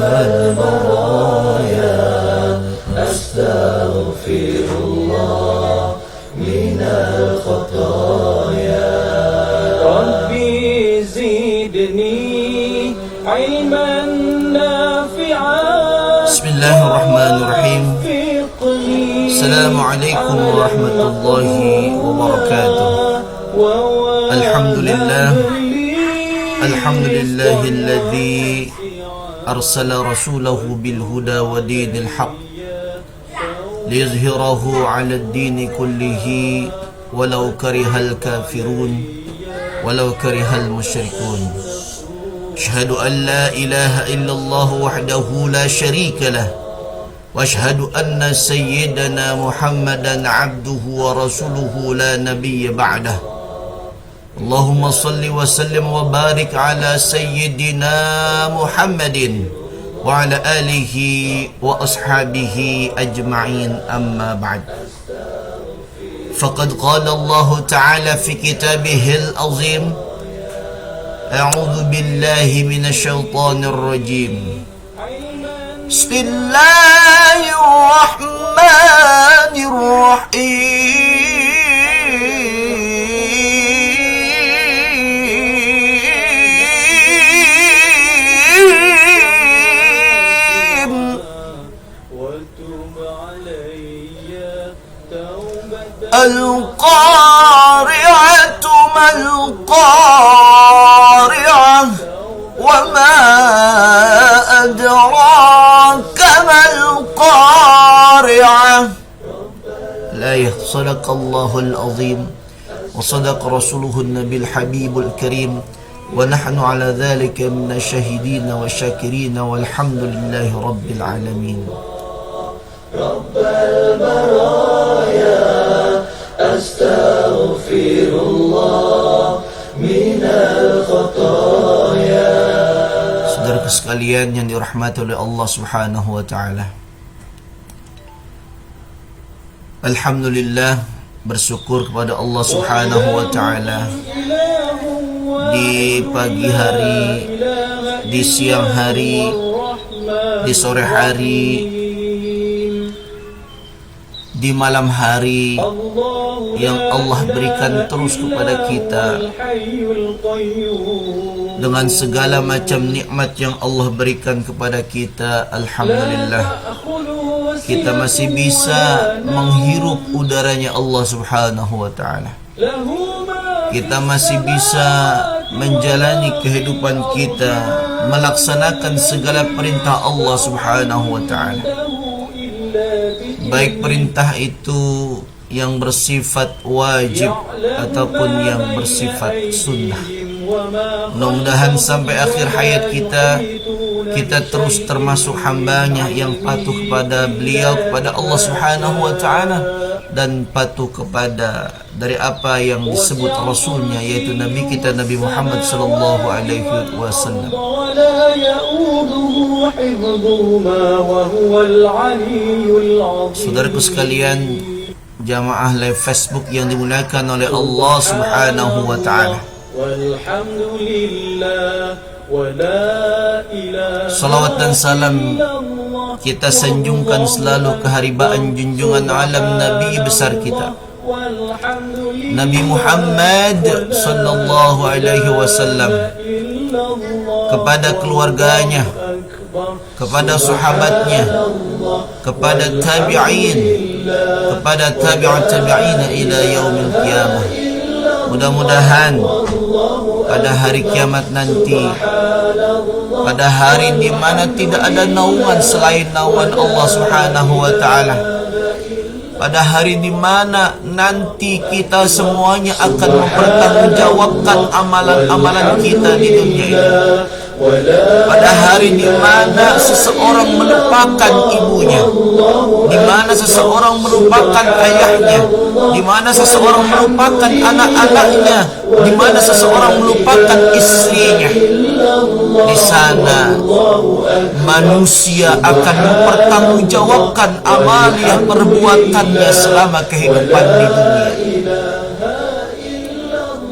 البرايا أستغفر الله من الخطايا ربي زدني علما نافعا بسم الله الرحمن الرحيم. السلام عليكم ورحمة الله وبركاته. الحمد لله الذي أرسل رسوله بالهدى ودين الحق ليظهره على الدين كله ولو كره الكافرون ولو كره المشركون. أشهد أن لا إله إلا الله وحده لا شريك له وأشهد أن سيدنا محمدا عبده ورسوله لا نبي بعده. اللهم صل وسلم وبارك على سيدنا محمد وعلى آله وأصحابه أجمعين. أما بعد، فقد قال الله تعالى في كتابه العظيم: أعوذ بالله من الشيطان الرجيم. بسم الله الرحمن الرحيم. القارعة ما القارعة وما أدراك ما القارعة. الآية. صدق الله العظيم وصدق رسوله النبي الحبيب الكريم ونحن على ذلك من الشاهدين والشاكرين والحمد لله رب العالمين. رب البرايا أستغفر الله من الخطايا. Saudara sekalian yang dirahmati oleh Allah Subhanahu wa taala. Alhamdulillah, bersyukur kepada Allah Subhanahu wa taala di pagi hari, di siang hari, di sore hari, di malam hari yang Allah berikan terus kepada kita dengan segala macam nikmat yang Allah berikan kepada kita. Alhamdulillah, kita masih bisa menghirup udaranya Allah Subhanahu wa taala. Kita masih bisa menjalani kehidupan kita, melaksanakan segala perintah Allah Subhanahu wa taala. Baik perintah itu yang bersifat wajib ataupun yang bersifat sunnah. Mudah-mudahan sampai akhir hayat kita terus termasuk hambanya yang patuh kepada beliau, kepada Allah Subhanahu wa ta'ala, dan patuh kepada dari apa yang disebut Rasulnya, yaitu Nabi kita Nabi Muhammad sallallahu alaihi wasallam. Saudaraku sekalian, jamaah live Facebook yang dimuliakan oleh Allah Subhanahu wa ta'ala, salawat dan salam kita sanjungkan selalu keharibaan junjungan alam Nabi besar kita, Nabi Muhammad sallallahu alaihi wasallam, kepada keluarganya, kepada sahabatnya, kepada tabi'in, kepada tabi'ut tabi'in ila yaumil qiyamah. Mudah-mudahan pada hari kiamat nanti, pada hari di mana tidak ada naungan selain naungan Allah Subhanahu wa taala, pada hari di mana nanti kita semuanya akan mempertanggungjawabkan amalan-amalan kita di dunia ini, pada hari di mana seseorang melupakan ibunya, di mana seseorang melupakan ayahnya, di mana seseorang melupakan anak-anaknya, di mana seseorang melupakan istrinya. Di sana manusia akan mempertanggungjawabkan amal yang perbuatannya selama kehidupan di dunia.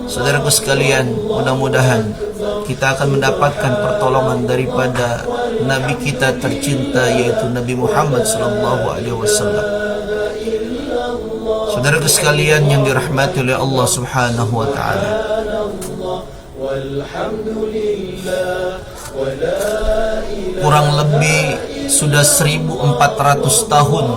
Saudaraku sekalian, mudah-mudahan kita akan mendapatkan pertolongan daripada Nabi kita tercinta, yaitu Nabi Muhammad SAW. Saudaraku sekalian yang dirahmati oleh Allah Subhanahu wa Ta'ala, kurang lebih sudah 1400 tahun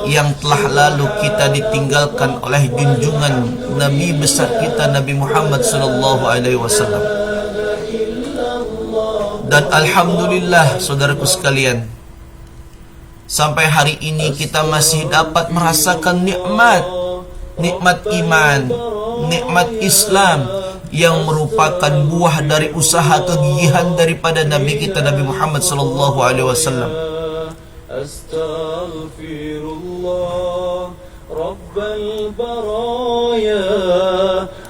yang telah lalu kita ditinggalkan oleh junjungan Nabi besar kita, Nabi Muhammad SAW. Dan alhamdulillah saudaraku sekalian, sampai hari ini kita masih dapat merasakan nikmat iman, nikmat Islam yang merupakan buah dari usaha kegigihan daripada Nabi kita, Nabi Muhammad SAW. Astaghfirullah Rabbal baraya,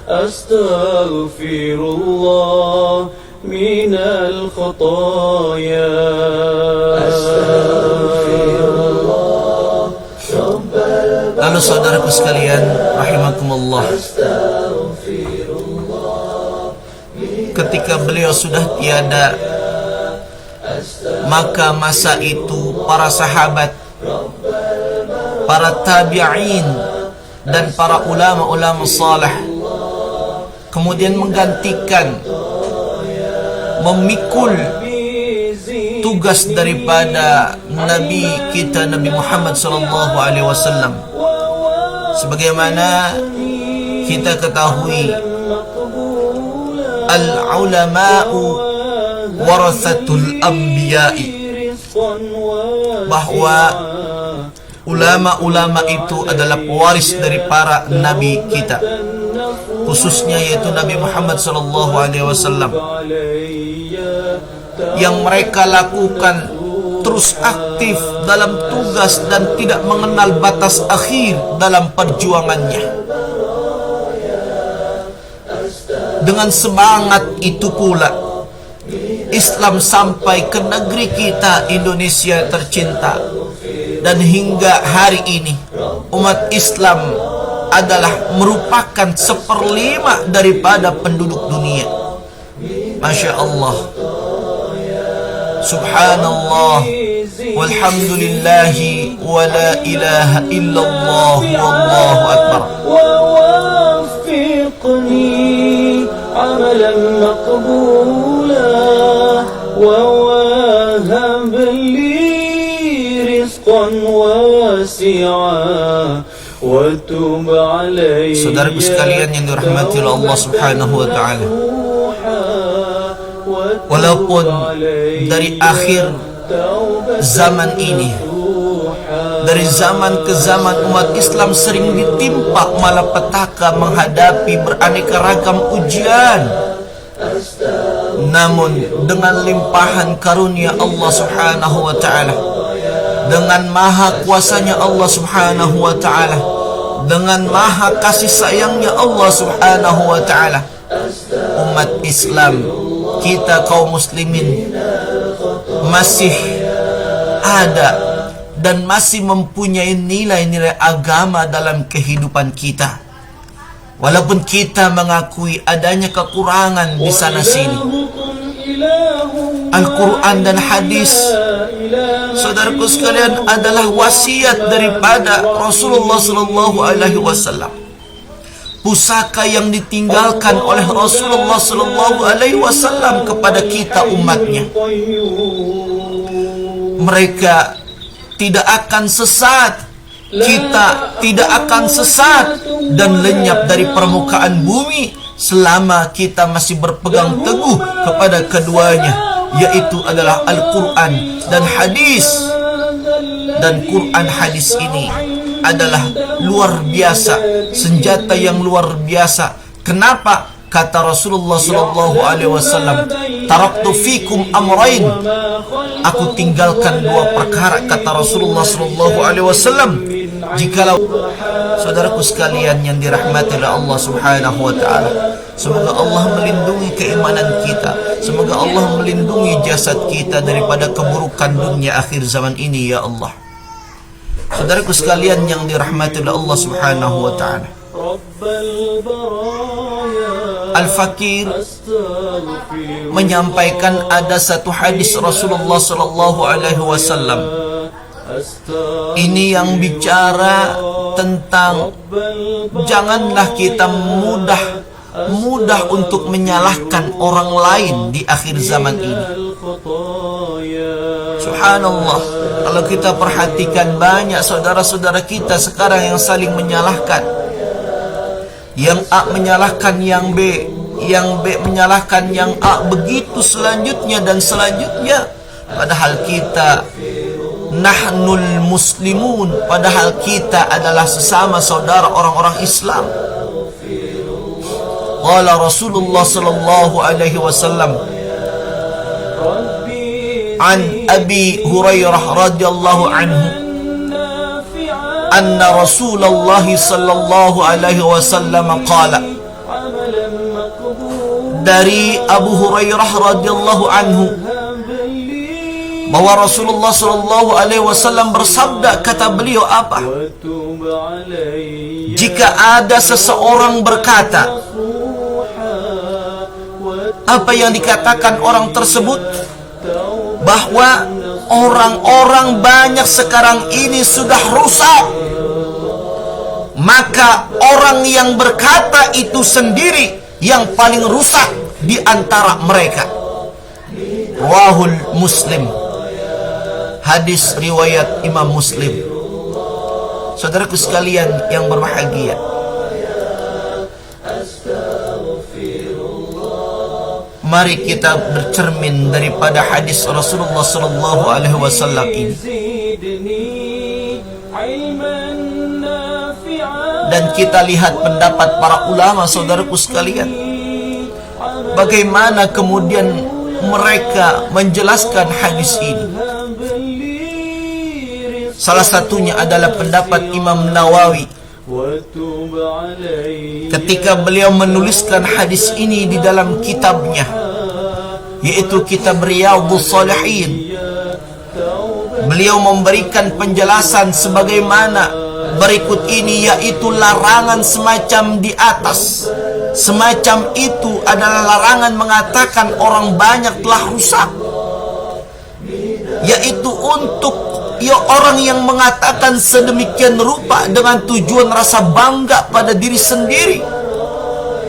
astaghfirullah minal khataya, astaghfirullah Rabbal baraya. Lalu saudaraku sekalian rahimakumullah, ketika beliau sudah tiada, maka masa itu para sahabat, para tabi'in, dan para ulama-ulama salih kemudian menggantikan, memikul tugas daripada Nabi kita, Nabi Muhammad SAW. Sebagaimana kita ketahui, al-ulama'u warathatul anbiya'i, bahwa ulama-ulama itu adalah pewaris dari para nabi kita, khususnya yaitu Nabi Muhammad SAW, yang mereka lakukan terus aktif dalam tugas dan tidak mengenal batas akhir dalam perjuangannya. Dengan semangat itu pula Islam sampai ke negeri kita Indonesia tercinta, dan hingga hari ini umat Islam adalah merupakan 1/5 daripada penduduk dunia. Masya Allah, Subhanallah, walhamdulillahi wa la ilaha illallah, wallahu akbar. عملا مقبولا ووهب لي رزقا واسعا وتب علي. Saudaraku sekalian yang dirahmati oleh Allah Subhanahu wa Ta'ala, walaupun dari akhir zaman ini, dari zaman ke zaman umat Islam sering ditimpa malapetaka menghadapi beraneka ragam ujian, namun dengan limpahan karunia Allah Subhanahu wa Ta'ala, dengan maha kuasanya Allah Subhanahu wa Ta'ala, dengan maha kasih sayangnya Allah Subhanahu wa Ta'ala, umat Islam, kita kaum muslimin masih ada dan masih mempunyai nilai-nilai agama dalam kehidupan kita, walaupun kita mengakui adanya kekurangan di sana sini. Al-Quran dan hadis, saudaraku sekalian, adalah wasiat daripada Rasulullah SAW, pusaka yang ditinggalkan oleh Rasulullah SAW kepada kita umatnya. Mereka tidak akan sesat, kita tidak akan sesat dan lenyap dari permukaan bumi selama kita masih berpegang teguh kepada keduanya, yaitu adalah Al-Quran dan hadis. Dan Quran hadis ini adalah luar biasa, senjata yang luar biasa. Kenapa? Kata Rasulullah SAW, taraktu fikum amrain, aku tinggalkan 2 perkara, kata Rasulullah SAW. Jikalau saudaraku sekalian yang dirahmati oleh Allah Subhanahu wa Ta'ala, semoga Allah melindungi keimanan kita, semoga Allah melindungi jasad kita daripada keburukan dunia akhir zaman ini, ya Allah. Saudaraku sekalian yang dirahmati oleh Allah Subhanahu wa Ta'ala, رب البرايا Al-Fakir أستغفر menyampaikan ada satu hadis Rasulullah sallallahu alaihi wasallam. Ini yang bicara tentang janganlah kita mudah untuk menyalahkan orang lain di akhir zaman ini. Subhanallah, kalau kita perhatikan banyak saudara-saudara kita sekarang yang saling menyalahkan. Yang A menyalahkan yang B, yang B menyalahkan yang A, begitu selanjutnya dan selanjutnya. Padahal kita nahnul muslimun, padahal kita adalah sesama saudara orang-orang Islam. Qala Rasulullah sallallahu alaihi wasallam an Abi Hurairah radhiyallahu anhu anna Rasulullah sallallahu alaihi wasallam qala, dari Abu Hurairah radhiyallahu anhu bahwa Rasulullah sallallahu alaihi wasallam bersabda, kata beliau apa? Jika ada seseorang berkata, apa yang dikatakan orang tersebut? Bahwa orang-orang banyak sekarang ini sudah rusak. Maka orang yang berkata itu sendiri yang paling rusak di antara mereka. Rawahul Muslim. Hadis riwayat Imam Muslim. Saudaraku sekalian yang berbahagia, mari kita bercermin daripada hadis Rasulullah sallallahu alaihi wasallam ini dan kita lihat pendapat para ulama, saudaraku sekalian. Bagaimana kemudian mereka menjelaskan hadis ini? Salah satunya adalah pendapat Imam Nawawi ketika beliau menuliskan hadis ini di dalam kitabnya, yaitu kitab Riyadhus Shalihin. Beliau memberikan penjelasan sebagaimana berikut ini, yaitu larangan semacam di atas. Semacam itu adalah larangan mengatakan orang banyak telah rusak, yaitu untuk orang yang mengatakan sedemikian rupa dengan tujuan rasa bangga pada diri sendiri,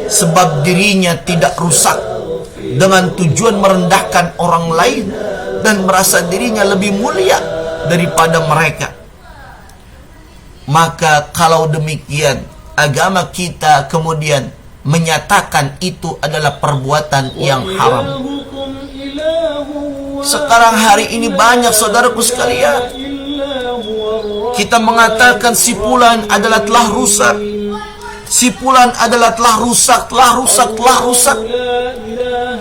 sebab dirinya tidak rusak, dengan tujuan merendahkan orang lain dan merasa dirinya lebih mulia daripada mereka. Maka kalau demikian, agama kita kemudian menyatakan itu adalah perbuatan yang haram. Sekarang hari ini banyak saudaraku sekalian, kita mengatakan si fulan adalah telah rusak, si fulan adalah telah rusak.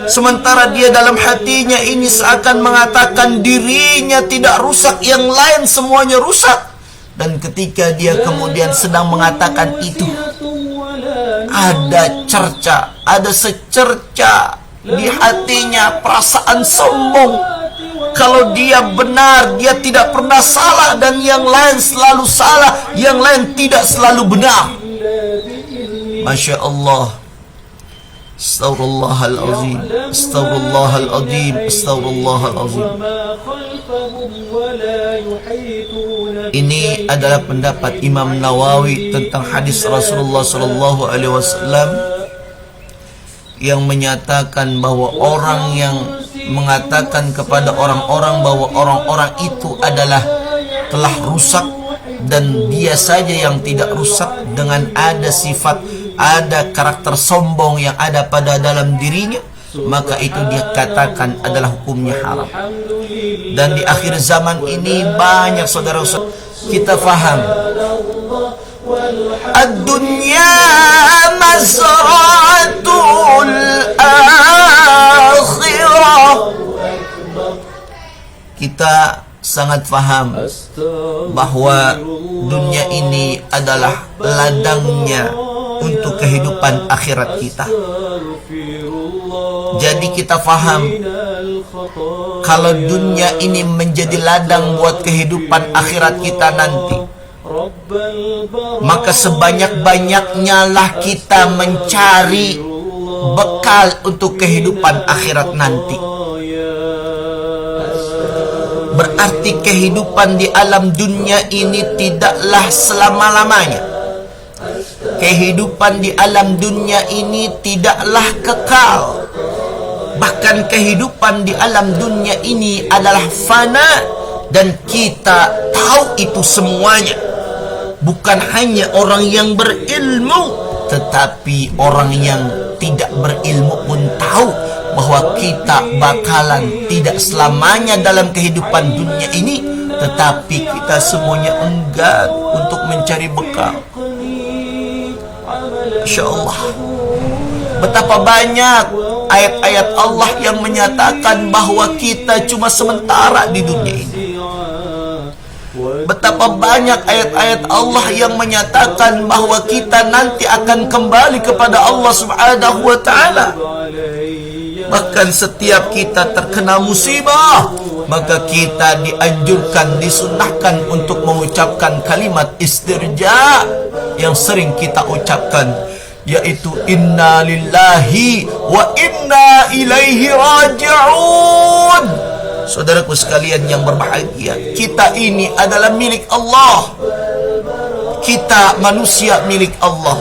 Sementara dia dalam hatinya ini seakan mengatakan dirinya tidak rusak, yang lain semuanya rusak. Dan ketika dia kemudian sedang mengatakan itu, ada cerca, ada secerca di hatinya perasaan sombong. Kalau dia benar, dia tidak pernah salah, dan yang lain selalu salah, yang lain tidak selalu benar. Masya Allah. Astaghfirullahalazim, astaghfirullahalazim, astaghfirullahalazim. Ini adalah pendapat Imam Nawawi tentang hadis Rasulullah sallallahu alaihi wasallam yang menyatakan bahwa orang yang mengatakan kepada orang-orang bahwa orang-orang itu adalah telah rusak dan dia saja yang tidak rusak, dengan ada sifat, ada karakter sombong yang ada pada dalam dirinya, maka itu dia katakan adalah hukumnya haram. Dan di akhir zaman ini banyak saudara-saudara kita faham ad-dunya mazra'atul akhirah. Kita sangat faham bahwa dunia ini adalah ladangnya untuk kehidupan akhirat kita. Jadi kita faham kalau dunia ini menjadi ladang buat kehidupan akhirat kita nanti, maka sebanyak-banyaknya lah kita mencari bekal untuk kehidupan akhirat nanti. Berarti kehidupan di alam dunia ini tidaklah selama-lamanya. Kehidupan di alam dunia ini tidaklah kekal. Bahkan kehidupan di alam dunia ini adalah fana, dan kita tahu itu semuanya. Bukan hanya orang yang berilmu, tetapi orang yang tidak berilmu pun tahu bahwa kita bakalan tidak selamanya dalam kehidupan dunia ini, tetapi kita semuanya enggan untuk mencari bekal. Insya Allah, betapa banyak ayat-ayat Allah yang menyatakan bahwa kita cuma sementara di dunia ini. Betapa banyak ayat-ayat Allah yang menyatakan bahwa kita nanti akan kembali kepada Allah Subhanahu wa ta'ala. Bahkan setiap kita terkena musibah, maka kita dianjurkan, disunnahkan untuk mengucapkan kalimat istirja yang sering kita ucapkan, yaitu inna lillahi wa inna ilaihi raji'un. Saudaraku sekalian yang berbahagia, kita ini adalah milik Allah. Kita manusia milik Allah.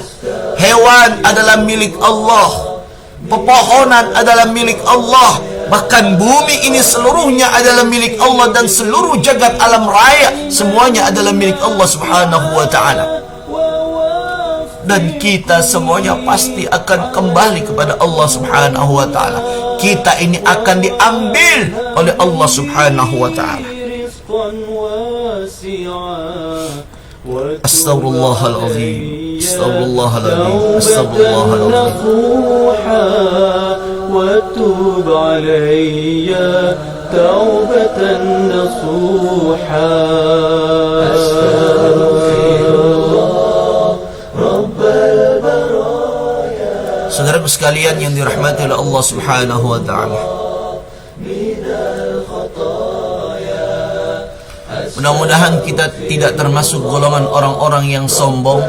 Hewan adalah milik Allah. Pepohonan adalah milik Allah. Bahkan bumi ini seluruhnya adalah milik Allah, dan seluruh jagat alam raya semuanya adalah milik Allah Subhanahu wa ta'ala. Dan kita semuanya pasti akan kembali kepada Allah Subhanahu wa ta'ala. Kita ini akan diambil oleh Allah Subhanahu wa ta'ala. Astaghfirullahaladzim, astaghfirullahaladzim, astaghfirullahaladzim. وتوب علي توبة نصوحا Saudaraku sekalian yang dirahmati oleh Allah Subhanahu wa ta'ala, mudah-mudahan kita tidak termasuk golongan orang-orang yang sombong,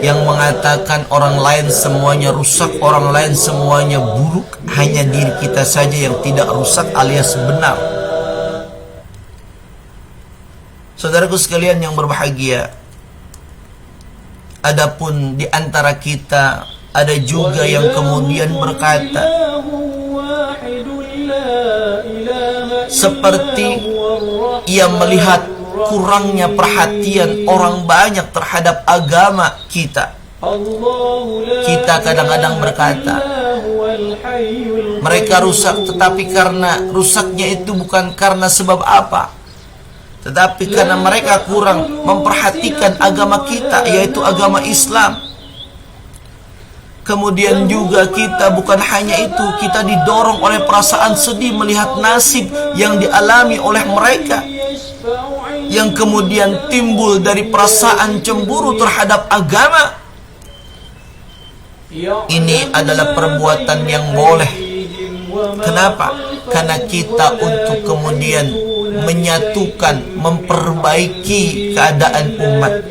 yang mengatakan orang lain semuanya rusak, orang lain semuanya buruk, hanya diri kita saja yang tidak rusak alias benar. Saudaraku sekalian yang berbahagia, adapun di antara kita ada juga yang kemudian berkata, seperti ia melihat kurangnya perhatian orang banyak terhadap agama kita. Kita kadang-kadang berkata, mereka rusak, tetapi karena rusaknya itu bukan karena sebab apa, tetapi karena mereka kurang memperhatikan agama kita, yaitu agama Islam. Kemudian juga kita bukan hanya itu, kita didorong oleh perasaan sedih melihat nasib yang dialami oleh mereka, yang kemudian timbul dari perasaan cemburu terhadap agama. Ini adalah perbuatan yang boleh. Kenapa? Karena kita untuk kemudian menyatukan, memperbaiki keadaan umat,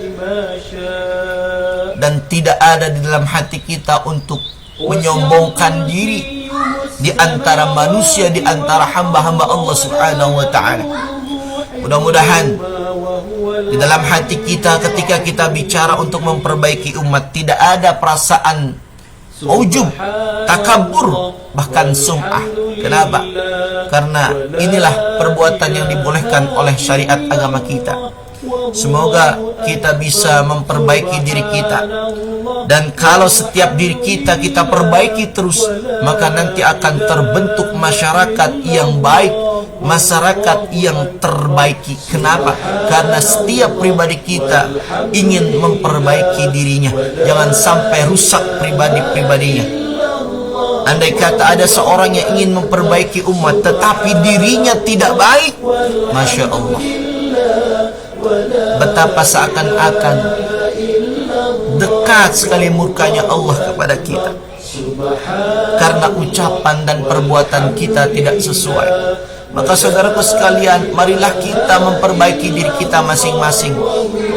dan tidak ada di dalam hati kita untuk menyombongkan diri di antara manusia, di antara hamba-hamba Allah Subhanahu wa ta'ala. Mudah-mudahan di dalam hati kita ketika kita bicara untuk memperbaiki umat, tidak ada perasaan ujub, takabur, bahkan sum'ah. Kenapa? Karena inilah perbuatan yang dibolehkan oleh syariat agama kita. Semoga kita bisa memperbaiki diri kita, dan kalau setiap diri kita perbaiki terus, maka nanti akan terbentuk masyarakat yang baik, masyarakat yang terbaiki. Kenapa? Karena setiap pribadi kita ingin memperbaiki dirinya, jangan sampai rusak pribadi-pribadinya. Andai kata ada seorang yang ingin memperbaiki umat tetapi dirinya tidak baik, Masya Allah, betapa seakan-akan dekat sekali murkanya Allah kepada kita, karena ucapan dan perbuatan kita tidak sesuai. Maka saudaraku sekalian, marilah kita memperbaiki diri kita masing-masing.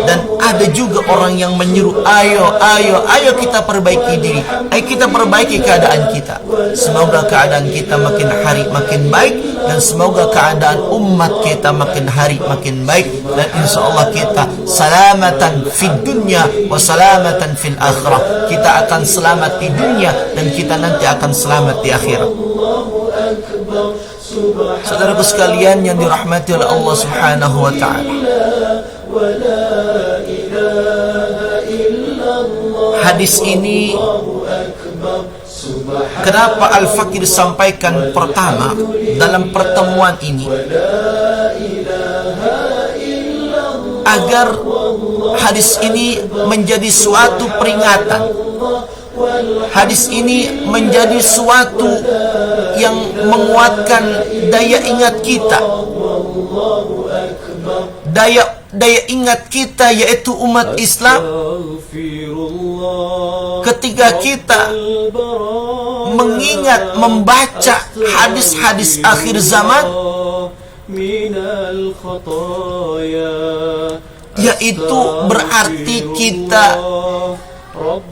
Dan ada juga orang yang menyuruh, ayo kita perbaiki diri, ayo kita perbaiki keadaan kita. Semoga keadaan kita makin hari makin baik, dan semoga keadaan umat kita makin hari makin baik, dan insyaallah kita salamatan fid dunya wa salamatan fil akhirah. Kita akan selamat di dunia dan kita nanti akan selamat di akhirat. Saudaraku sekalian yang dirahmati oleh Allah Subhanahu wa taala, hadis ini kenapa Al-Fakir sampaikan pertama dalam pertemuan ini, agar hadis ini menjadi suatu peringatan. Hadis ini menjadi suatu yang menguatkan daya ingat kita. Daya ingat kita yaitu umat Islam. Ketika kita mengingat, membaca hadis-hadis akhir zaman, yaitu berarti kita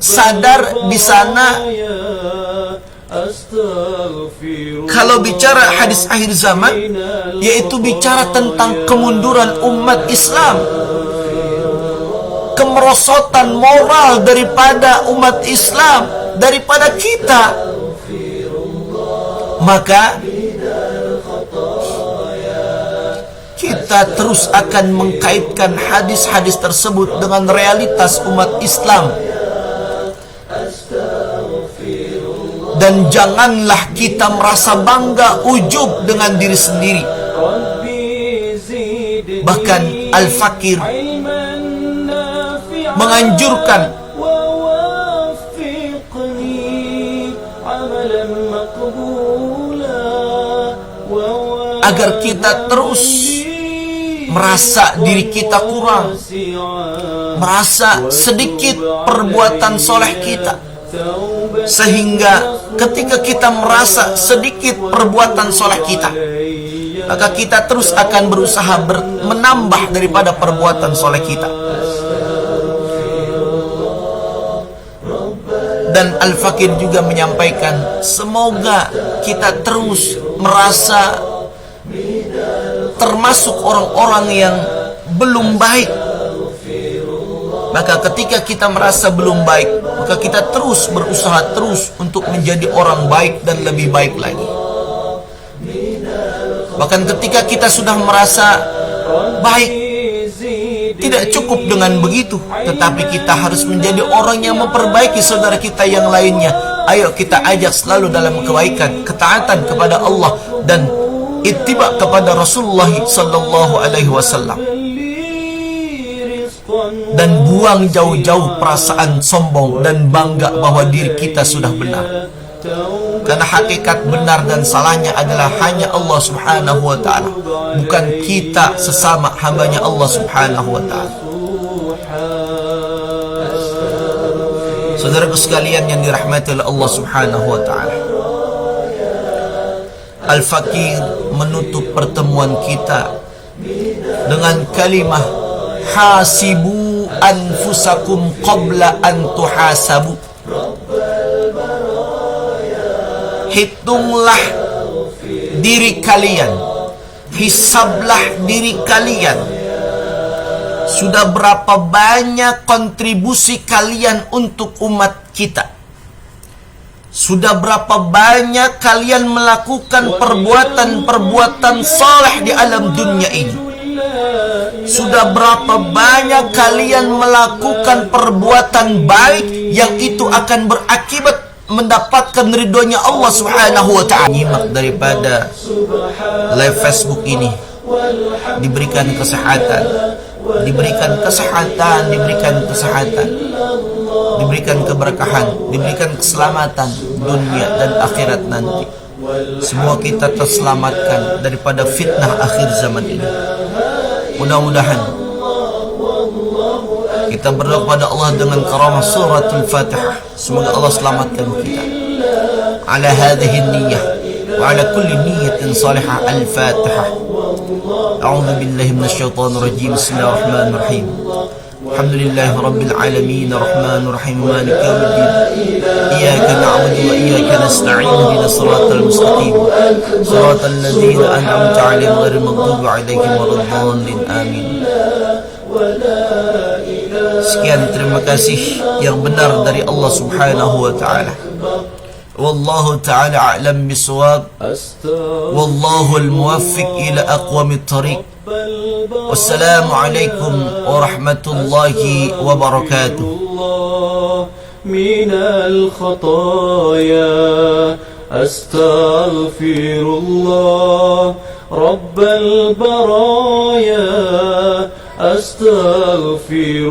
sadar di sana kalau bicara hadis akhir zaman, yaitu bicara tentang kemunduran umat Islam, kemerosotan moral daripada umat Islam, daripada kita. Maka kita terus akan mengkaitkan hadis-hadis tersebut dengan realitas umat Islam. Dan janganlah kita merasa bangga, ujub dengan diri sendiri. Bahkan Al-Fakir menganjurkan agar kita terus merasa diri kita kurang, merasa sedikit perbuatan soleh kita, sehingga ketika kita merasa sedikit perbuatan soleh kita, maka kita terus akan berusaha menambah daripada perbuatan soleh kita. Dan Al-Fakir juga menyampaikan, semoga kita terus merasa termasuk orang-orang yang belum baik. Maka ketika kita merasa belum baik, maka kita terus berusaha terus untuk menjadi orang baik dan lebih baik lagi. Bahkan ketika kita sudah merasa baik, tidak cukup dengan begitu, tetapi kita harus menjadi orang yang memperbaiki saudara kita yang lainnya. Ayo kita ajak selalu dalam kebaikan, ketaatan kepada Allah, dan ittiba kepada Rasulullah sallallahu alaihi wasallam. Dan buang jauh-jauh perasaan sombong dan bangga bahwa diri kita sudah benar. Karena hakikat benar dan salahnya adalah hanya Allah Subhanahu wa ta'ala, bukan kita sesama hambanya Allah Subhanahu wa ta'ala. Saudaraku sekalian yang dirahmati oleh Allah Subhanahu wa ta'ala, Al-Fakir menutup pertemuan kita dengan kalimah hasibu anfusakum qabla an tuhasabu. Hitunglah diri kalian, hisablah diri kalian. Sudah berapa banyak kontribusi kalian untuk umat kita? Sudah berapa banyak kalian melakukan perbuatan-perbuatan saleh di alam dunia ini? Sudah berapa banyak kalian melakukan perbuatan baik yang itu akan berakibat mendapatkan ridhonya Allah Subhanahu wa ta'ala? Nyimak daripada live Facebook ini, diberikan kesehatan, diberikan kesehatan, diberikan keberkahan, diberikan keselamatan dunia dan akhirat nanti. Semua kita terselamatkan daripada fitnah akhir zaman ini. Mudah-mudahan kita berdoa kepada Allah dengan karamah suratul Fatihah. Semoga Allah selamatkan kita. Ala hadhihi niyyah وعلى كل نية صالحة. الفاتحة. أعوذ بالله من الشيطان الرجيم. بسم الله الرحمن الرحيم. الحمد لله رب العالمين الرحمن الرحيم مالك يوم الدين إياك نعبد وإياك نستعين اهدنا الصراط المستقيم صراط الذين أنعمت عليهم غير المغضوب عليهم ولا الضالين آمين. Sekian, terima kasih yang benar dari Allah Subhanahu wa taala. Wallahu ta'ala a'lam bisawab. Wallahu al-muwaffiq ila aqwamit thariq. Wassalamu alaikum warahmatullahi wabarakatuh. من الخطايا أستغفر الله رب البرايا أستغفر